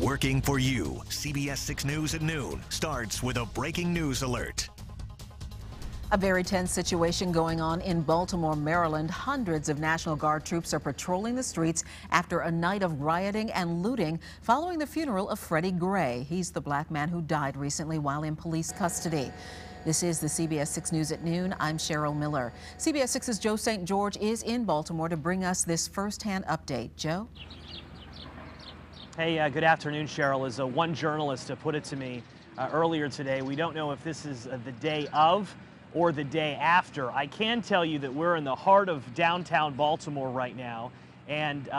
working for you. CBS 6 News at noon starts with a breaking news alert. A very tense situation going on in Baltimore, Maryland. Hundreds of National Guard troops are patrolling the streets after a night of rioting and looting following the funeral of Freddie Gray. He's the black man who died recently while in police custody. This is the CBS 6 News at noon. I'm Cheryl Miller. CBS 6's Joe St. George is in Baltimore to bring us this firsthand update. Joe? Hey, good afternoon, Cheryl. As one journalist put it to me earlier today, we don't know if this is the day of or the day after. I can tell you that we're in the heart of downtown Baltimore right now, and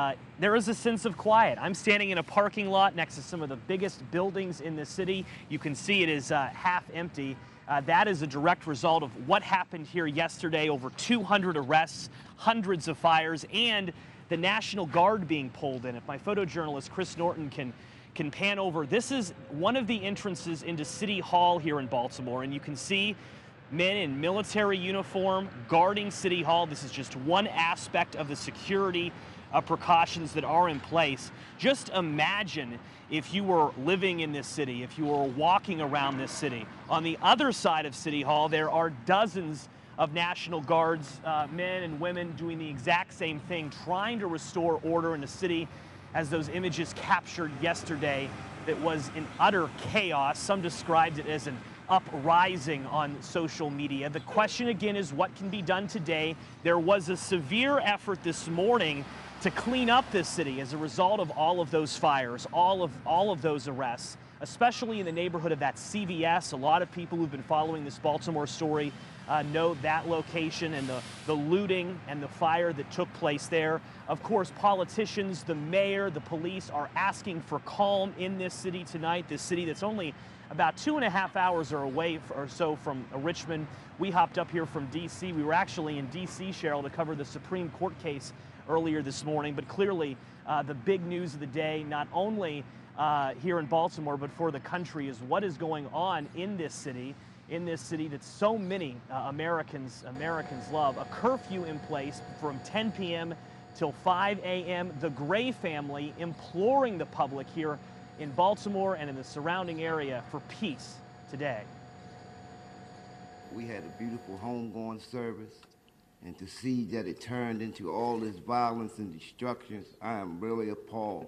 there is a sense of quiet. I'm standing in a parking lot next to some of the biggest buildings in the city. You can see it is half empty. That is a direct result of what happened here yesterday. Over 200 arrests, hundreds of fires, and the National Guard being pulled in. If my photojournalist Chris Norton can pan over, this is one of the entrances into City Hall here in Baltimore, and you can see men in military uniform guarding City Hall. This is just one aspect of the security precautions that are in place. Just imagine if you were living in this city, if you were walking around this city. On the other side of City Hall, there are dozens of National Guards, men and women doing the exact same thing, trying to restore order in a city as those images captured yesterday that was in utter chaos. Some described it as an uprising on social media. The question again is what can be done today. There was a severe effort this morning to clean up this city as a result of all of those fires, all of those arrests, especially in the neighborhood of that CVS. A lot of people who've been following this Baltimore story know that location and the looting and the fire that took place there. Of course, politicians, the mayor, the police are asking for calm in this city tonight, this city that's only about 2.5 hours away or so from Richmond. We hopped up here from D.C. We were actually in D.C., Cheryl, to cover the Supreme Court case earlier this morning. But clearly, the big news of the day, not only here in Baltimore, but for the country, is what is going on in this city that so many Americans love. A curfew in place from 10 p.m. till 5 a.m. The Gray family imploring the public here in Baltimore and in the surrounding area for peace today. We had a beautiful homegoing service, and to see that it turned into all this violence and destruction, I am really appalled.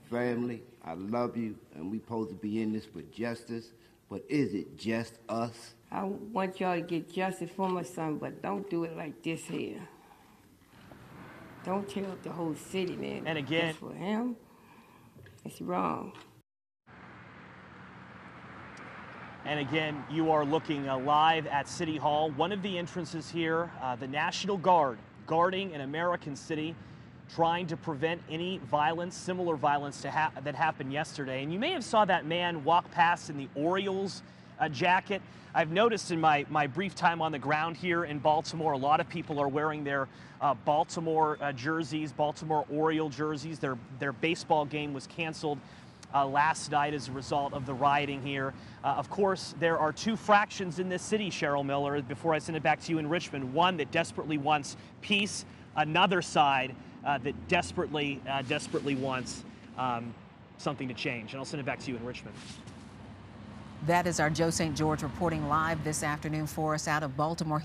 Family, I love you, and we supposed to be in this for justice, but is it just us? I want y'all to get justice for my son, but don't do it like this here. Don't tear up the whole city, man. And again, just for him, it's wrong. And again, you are looking live at City Hall. One of the entrances here, the National Guard guarding an American city, trying to prevent any violence, similar violence that happened yesterday. And you may have saw that man walk past in the Orioles jacket. I've noticed in my brief time on the ground here in Baltimore, a lot of people are wearing their Baltimore jerseys, Baltimore Oriole jerseys. Their baseball game was canceled last night as a result of the rioting here. Of course, there are two fractions in this city, Cheryl Miller, before I send it back to you in Richmond. One that desperately wants peace, another side that desperately wants something to change. And I'll send it back to you in Richmond. That is our Joe St. George reporting live this afternoon for us out of Baltimore.